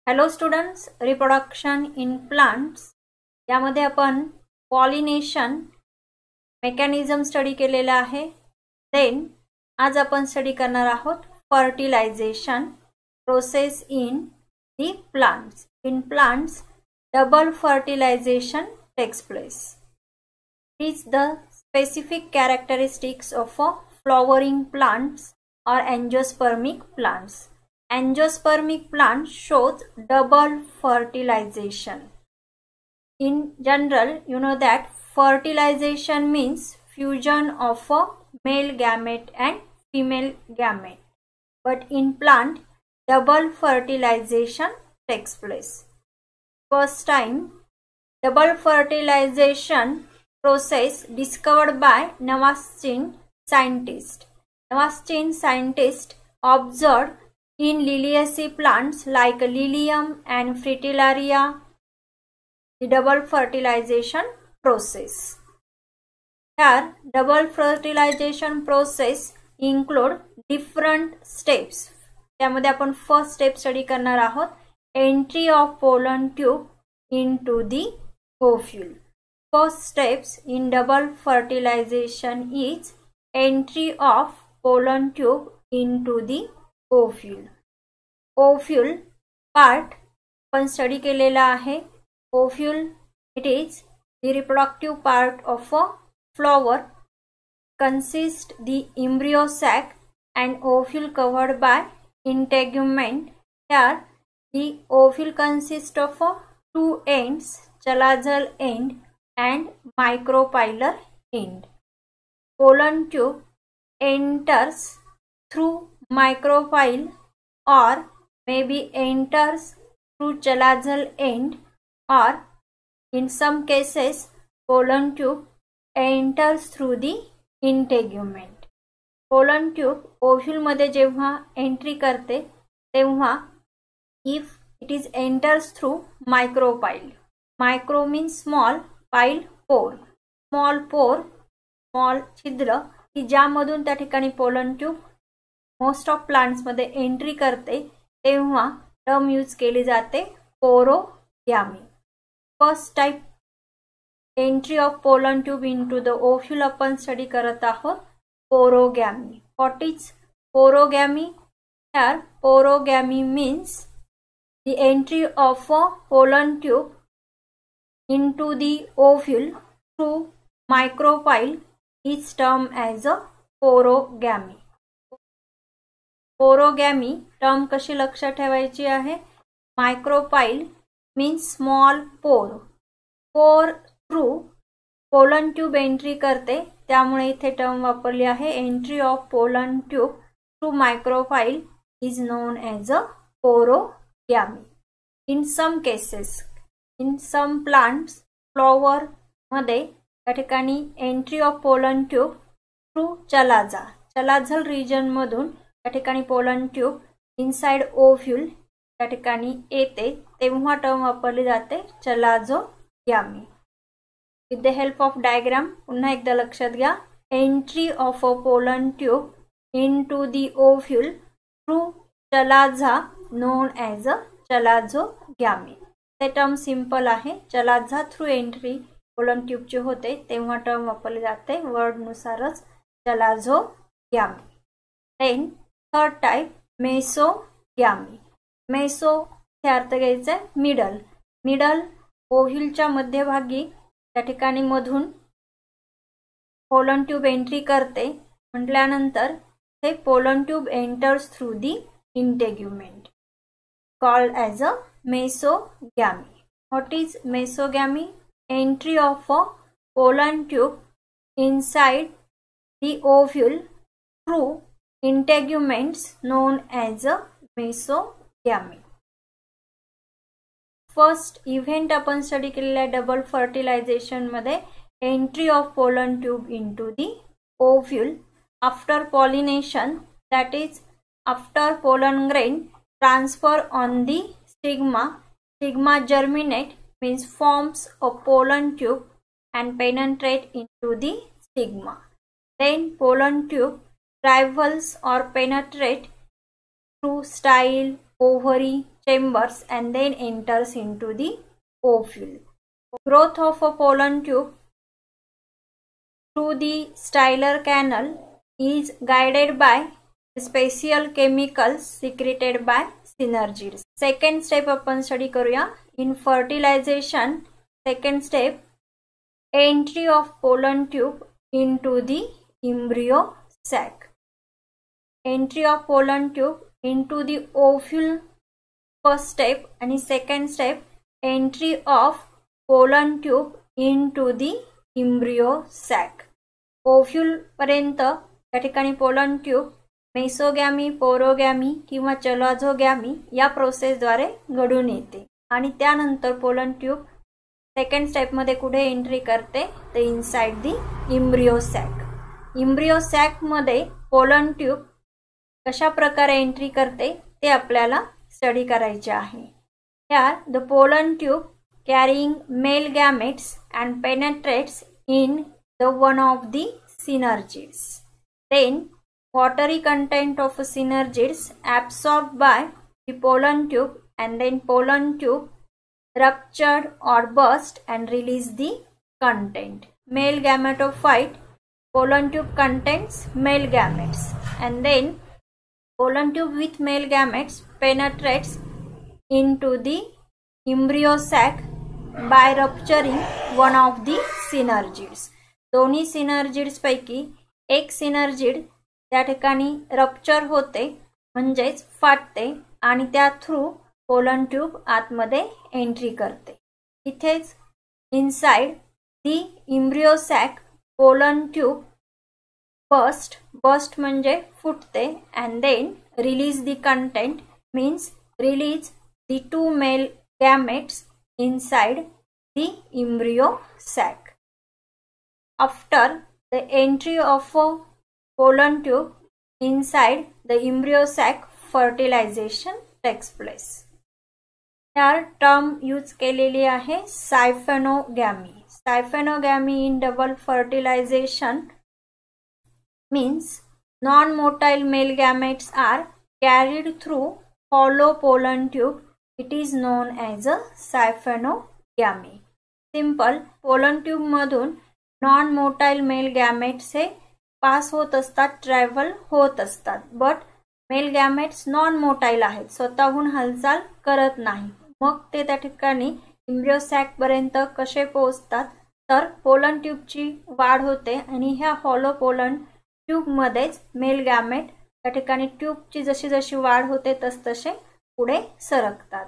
Hello students, reproduction in plants यामध्ये आपण pollination mechanism study केलेला आहे. देन आज आपण स्टडी करणार आहोत fertilization process in the plants. In plants double fertilization takes place. It is the specific characteristics of flowering plants or angiospermic plants. Angiospermic plant shows double fertilization. In general, you know that fertilization means fusion of a male gamete and female gamete. But in plant, double fertilization takes place. First time, double fertilization process discovered by Navaschin scientist. Navaschin scientist observed in liliaceae plants like Lilium and Fritillaria the double fertilization process. Here, double fertilization process include different steps. त्यामध्ये आपण first step study करणार आहोत. Entry of pollen tube into the ovule. First steps in double fertilization is entry of pollen tube into the ovule. Ovule part आपण study केलेला आहे. Ovule, it is the reproductive part of a flower, consists the embryo sac and ovule covered by integument. Here the ovule consists of two ends, chalazal end and micropylar end. Pollen tube enters through micropyle or maybe enters through chalazal end, or in some cases pollen tube enters through the integument. Pollen tube ovule मध्ये जेव्हा entry करते तेव्हा if it is enters through micropyle. Micro means small, pyle pore. Small pore, small छिद्र की ज्यामधून त्या ठिकाणी pollen tube most of plants मध्ये एंट्री करते तेव्हा टर्म यूज केली जाते porogamy. First type entry of pollen tube into the ovule आपण स्टडी करत आहोत porogamy. What is porogamy? Here porogamy means the entry of a pollen tube into the ovule through micropyle is termed as a porogamy. Porogamy term कशी लक्षात ठेवायची आहे? Micropyle means small pore. Pore through pollen tube entry करते, त्यामुळे इथे term वापरली आहे. Entry of pollen tube through micropyle is known as a porogamy. In some cases, in some plants, flower मध्ये त्या ठिकाणी entry of pollen tube through chalaza, chalazal region मधून त्या ठिकाणी पोलन ट्यूब इनसाइड ओव्ह्यूल त्या ठिकाणी येते, तेव्हा टर्म वापरली जाते chalazogamy. With the help of diagram पुन्हा एकदा लक्षात घ्या. Entry of a pollen tube into the ovule through chalaza known as a chalazogamy. ते टर्म सिंपल आहे. चलाझा थ्रू एंट्री पोलन ट्यूबची होते तेव्हा टर्म वापरली जाते वर्ड नुसारच chalazogamy. Then third type mesogamy. Meso हे अर्थ घ्यायचे मिडल. मिडल ओव्ह्यूलच्या मध्यभागी त्या ठिकाणी मधून पोलन ट्यूब एंट्री करते म्हटल्यानंतर हे pollen tube enters through the integument called as a mesogamy. What is mesogamy? Entry of a pollen tube inside the ovule through integuments known as a mesogamy. First event आपण study केलेल्या double fertilization मध्ये entry of pollen tube into the ovule after pollination, that is after pollen grain transfer on the stigma. Stigma germinate means forms a pollen tube and penetrate into the stigma. Then pollen tube travels or penetrate through style, ovary, chambers and then enters into the ovule. Growth of a pollen tube through the styler canal is guided by special chemicals secreted by synergids. Second step आपण study करूया. In fertilization, second step, entry of pollen tube into the embryo sac. Entry of pollen tube into the ovule, first step, आणि second step, entry of pollen tube into the embryo sac. Ovule पर्यंत त्या ठिकाणी pollen tube मेसोगॅमी, पोरोगॅमी किंवा चलाझोगॅमी या प्रोसेसद्वारे घडून येते आणि त्यानंतर पोलन ट्यूब सेकंड स्टेप मध्ये कुठे एंट्री करते तर inside the embryo sac. Embryo sac मध्ये पोलन ट्यूब कशा प्रकारे एंट्री करते ते आपल्याला स्टडी करायचे आहे. Here the pollen tube carrying male gametes and penetrates in the one of the synergids. Then watery content of synergids absorbed by the pollen tube and then pollen tube ruptured or burst and release the content. Male gametophyte, pollen tube contains male gametes and then pollen tube with male gametes penetrates into the embryo sac by rupturing one of the synergids. दोन्ही synergids पैकी एक synergid त्या ठिकाणी rupture होते म्हणजेच फाटते आणि त्या थ्रू पोलन ट्यूब आतमध्ये एंट्री करते. इथेच inside the embryo sac pollen tube burst म्हणजे फुटते and then release the content means release the two male gametes inside the embryo sac. After the entry of a pollen tube inside the embryo sac, fertilization takes place. Here term use केलेली आहे सायफेनोगॅमी. Saiphenogamy in double fertilization means non-motile male gametes are carried through hollow pollen tube. It is known as a saiphenogamy. Simple, pollen tube मधून non motile male gametes हे pass होत असतात, travel होत असतात. But male gametes non motile आहेत, स्वतःहून हालचाल करत नाही. मग ते त्या ठिकाणी इम्ब्रियो सॅक पर्यंत कसे पोहोचतात तर पोलन ट्यूबची वाढ होते आणि ह्या हॉलो पोलन ट्यूब मध्येच मेल गॅमेट त्या ठिकाणी ट्यूबची जशी जशी वाढ होते तसतसे पुढे सरकतात.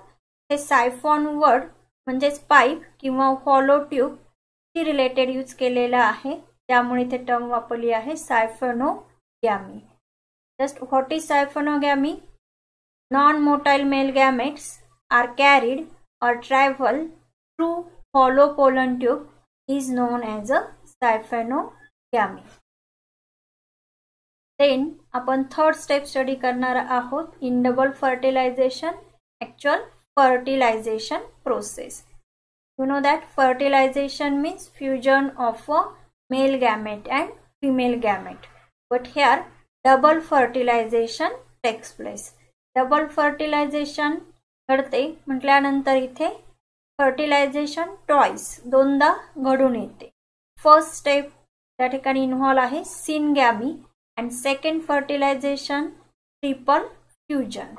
हे सायफॉन वर्ड म्हणजेच पाईप किंवा हॉलो ट्यूब ची रिलेटेड यूज केलेला आहे, त्यामुळे इथे टर्म वापरली आहे siphonogamy. Just what is siphonogamy? Non motile male gametes are carried और travel through hollow pollen tube is known as a siphonogamy. Then आपण थर्ड स्टेप स्टडी करणार आहोत in double fertilization, actual fertilization process. You know that fertilization means fusion of a male gamete and female gamete. But here double fertilization takes place. Double fertilization घडते म्हटल्यानंतर इथे fertilization twice दोनदा घडून येते. First step त्या ठिकाणी involve आहे सिनगॅमी and second fertilization triple fusion.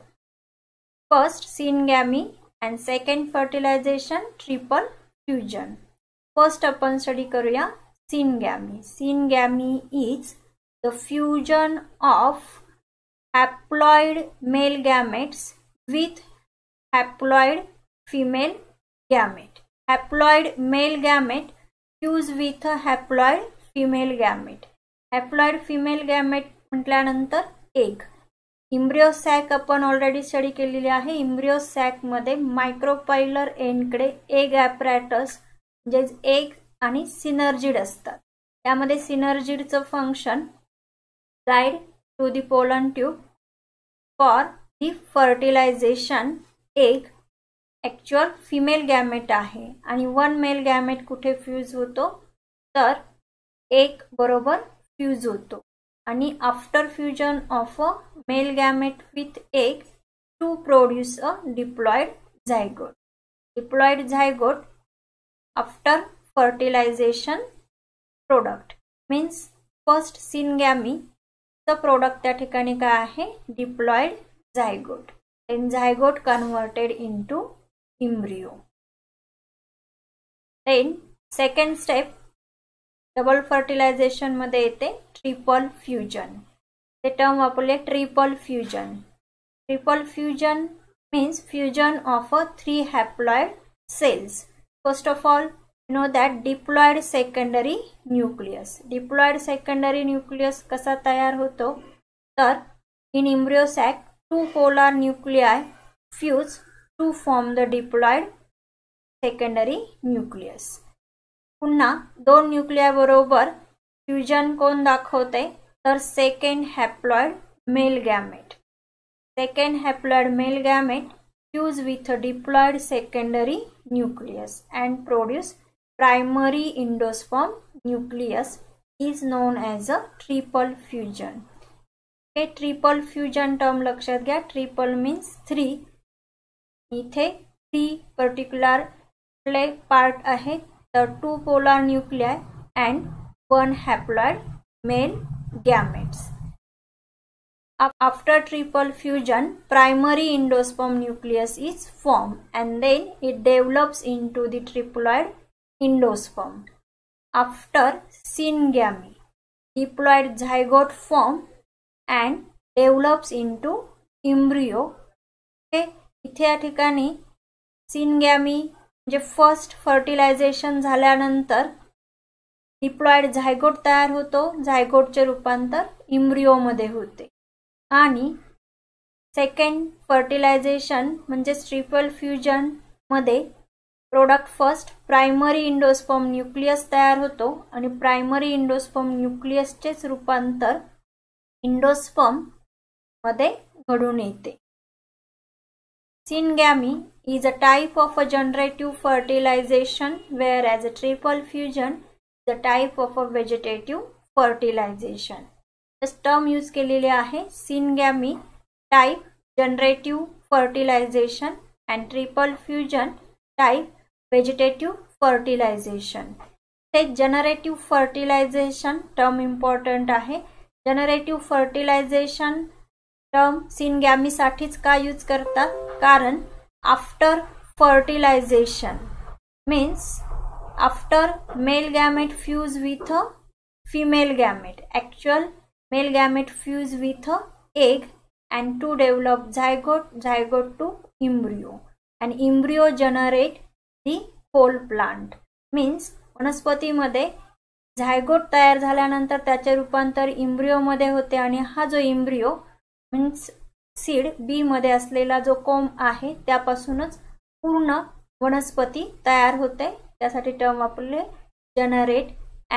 First syngamy and second fertilization triple fusion. First आपण स्टडी करूया syngamy. Syngamy is the fusion of haploid male gametes with haploid female gamete. Haploid male gamete fuse with a haploid female gamete. Haploid female gamete म्हटल्यानंतर egg. Embryo sac आपण already study केलेली आहे. Embryo sac मध्ये micropylar एंडकडे egg apparatus म्हणजे egg आणि synergid असतात. त्यामध्ये सिनर्जिडचं function guide to the pollen tube for the fertilization. Egg actual female gamete आहे आणि वन मेल गॅमेट कुठे फ्यूज होतो तर एग बरोबर फ्यूज होतो आणि after fusion of a male gamete with egg to produce a diploid zygote. Diploid zygote after fertilization product means first syngamy च product त्या ठिकाणी काय आहे diploid zygote. Then zygote converted into embryo. Then second step double fertilization मध्ये येते triple fusion. ते term वापरले triple fusion. Triple fusion means fusion of 3 haploid cells. First of all, you know that diploid secondary nucleus. Diploid secondary nucleus कसा तयार होतो तर in embryo sac 2 polar nuclei fuse to form the diploid secondary nucleus. पुन्हा 2 न्यूक्लिया बरोबर fusion कोण दाखवते तर second haploid male gamete. Second haploid male gamete fuse with a diploid secondary nucleus and produce primary endosperm nucleus is known as a triple fusion. हे triple fusion term लक्षात घ्या. Triple means 3. इथे 3 particular part आहेत तर 2 polar nuclei and 1 haploid male gametes. After triple fusion, primary endosperm nucleus is formed and then it develops into the triploid endosperm. After syngamy, diploid zygote form and develops into embryo. इथे या ठिकाणी syngamy म्हणजे first fertilisation झाल्यानंतर diploid zygote तयार होतो. झायगोटचे रूपांतर embryo मध्ये होते आणि सेकंड फर्टिलायझेशन म्हणजे ट्रिपल फ्युजन मध्ये product first primary endosperm nucleus तयार होतो आणि प्रायमरी इंडोस्पर्म न्यूक्लियसचेच रूपांतर इंडोस्पर्म मध्ये घडून येते. Syngamy is a type of a generative fertilization whereas a triple fusion is a type of a vegetative fertilization. this term use केलेले आहे syngamy type generative fertilization and triple fusion type vegetative fertilization. ते generative fertilization term important आहे. generative fertilization term syngamy साठीच का use करतात कारण after fertilization means after male gamete fuse with a female gamete. Actual male gamete fuse with a egg and to develop zygote to embryo and embryo generate the whole plant. means वनस्पती मध्ये zygote तयार झाल्यानंतर त्याचे रूपांतर embryo मध्ये होते आणि हा जो एम्ब्रियो मीन्स सीड बी मध्ये असलेला जो कोंब आहे त्यापासूनच पूर्ण वनस्पती तयार होते. त्यासाठी टर्म वापरले generate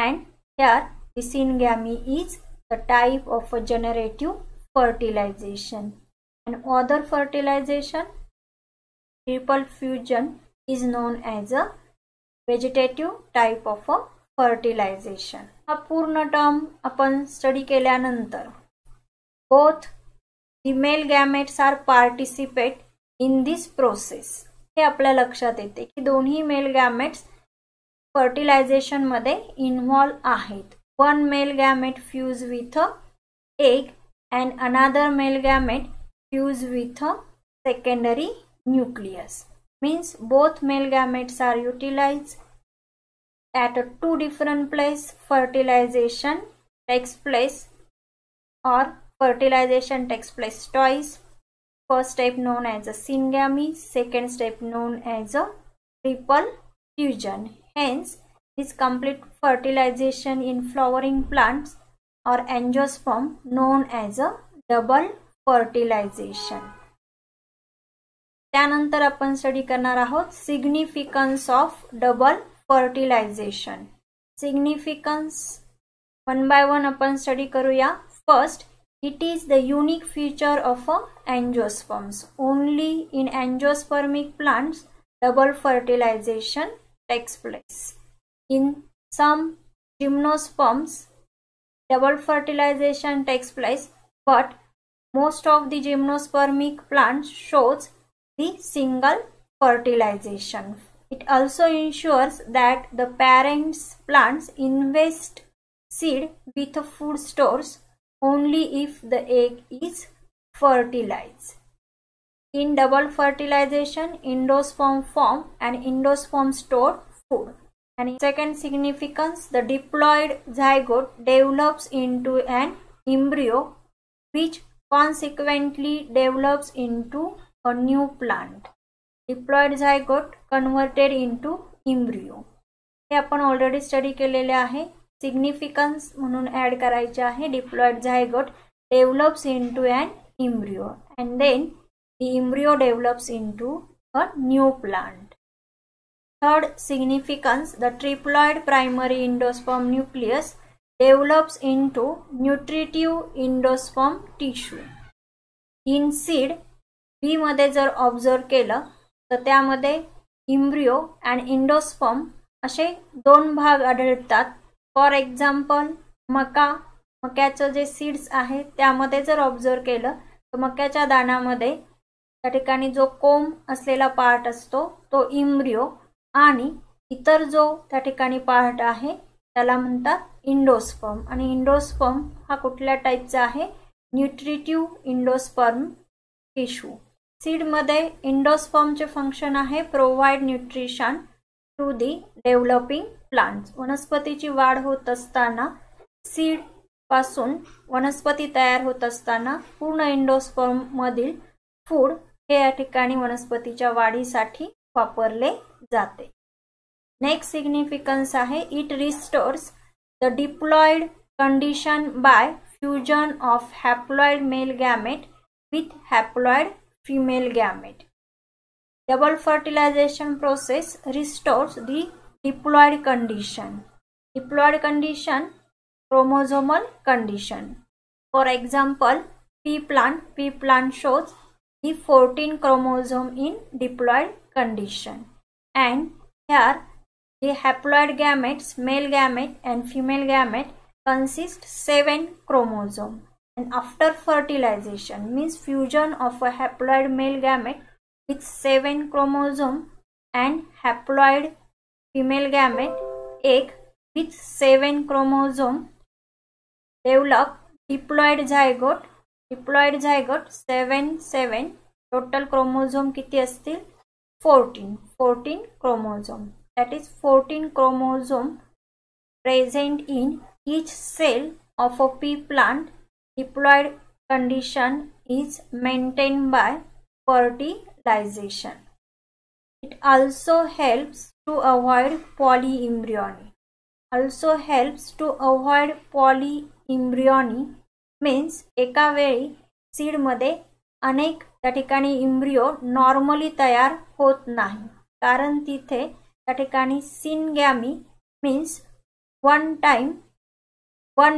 and here the syngamy is the type of a generative fertilization and other fertilization triple fusion is known as a vegetative type of a fertilization. हा पूर्ण टर्म आपण स्टडी केल्यानंतर both the male gametes are participate in this process. हे आपल्या लक्षात येते की दोन्ही मेल गॅमेट्स फर्टिलायझेशन मध्ये इन्व्हॉल्व आहेत. one male gamete fuse with a egg and another male gamete fuse with a secondary nucleus. means both male gametes are utilized at a 2 different place. Fertilization takes place or fertilization takes place twice. First step known as a syngamy, second step known as a triple fusion. Hence this complete fertilization in flowering plants or angiosperm known as a double fertilization. त्यानंतर आपण study करणार आहोत significance of double fertilization. Significance one by one आपण study करूया. First, it is the unique feature of angiosperms. Only in angiospermic plants double fertilization takes place. In some gymnosperms double fertilization takes place, but most of the gymnospermic plants shows the single fertilization. It also ensures that the parent plants invest seed with food stores only if the egg is fertilized. In double fertilization, endosperm form and endosperm store food. And in second significance, the diploid zygote develops into an embryo which consequently develops into a new plant. Diploid zygote converted into embryo. हे आपण already study केलेले आहे. Significance म्हणून add करायचे आहे. Diploid zygote develops into an embryo and then the embryo develops into a new plant. Third significance, the triploid primary endosperm nucleus develops into nutritive endosperm tissue. In seed B मध्ये जर observe केलं तर त्यामध्ये embryo and endosperm असे दोन भाग आढळतात. For example मक्याचं जे सीड्स आहे त्यामध्ये जर ऑब्झर्व केलं तर मक्याच्या दाण्यामध्ये त्या ठिकाणी जो कोंब असलेला पार्ट असतो तो embryo आणि इतर जो त्या ठिकाणी पार्ट आहे त्याला म्हणतात इंडोस्पर्म. आणि इंडोस्पर्म हा कुठल्या टाईपचा आहे? Nutritive endosperm tissue. सीड मध्ये इंडोस्पर्मचे फंक्शन आहे provide nutrition to the developing plants. वनस्पतीची वाढ होत असताना सीड पासून वनस्पती तयार होत असताना पूर्ण इंडोस्पर्म मधील फूड हे या ठिकाणी वनस्पतीच्या वाढीसाठी वापरले जाते. नेक्स्ट सिग्निफिकन्स आहे it restores the diploid condition by fusion of haploid male gamete with haploid female gamete. Double fertilization process restores the diploid condition. Diploid condition, chromosomal condition. For example, pea plant shows the 14 chromosome in diploid condition. And here the haploid gametes, male gamete and female gamete consist 7 chromosomes. And after fertilization means fusion of a haploid male gamete with 7 chromosome and haploid female gamete egg with 7 chromosome develop diploid zygote. Diploid zygote 7 total chromosome किती असतील? 14 chromosome. That is 14 chromosome present in each cell of a pea plant. Diploid condition is maintained by fertilization. It also helps to avoid polyembryony. Means एका वेळी seed मध्ये अनेक त्या ठिकाणी embryo normally तयार होत नाही, कारण तिथे त्या ठिकाणी सिनगॅमी means one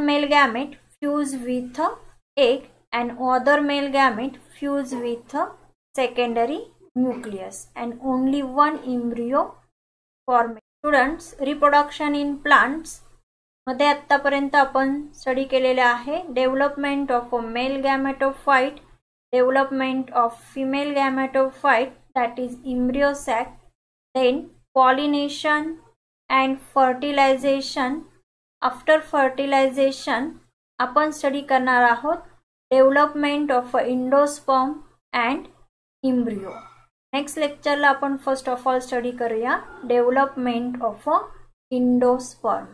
male gamete fuse with a egg and other male gamete fuse with a secondary nucleus and only one embryo formation. Students, reproduction in plants मध्ये आतापर्यंत आपण स्टडी केलेले आहे development of a male gametophyte, development of female gametophyte that is embryo sac, then pollination and fertilization. After fertilization आपण study करणार आहोत development of endosperm and embryo. Next लेक्चरला आपण फर्स्ट ऑफ ऑल स्टडी करूया development of endosperm.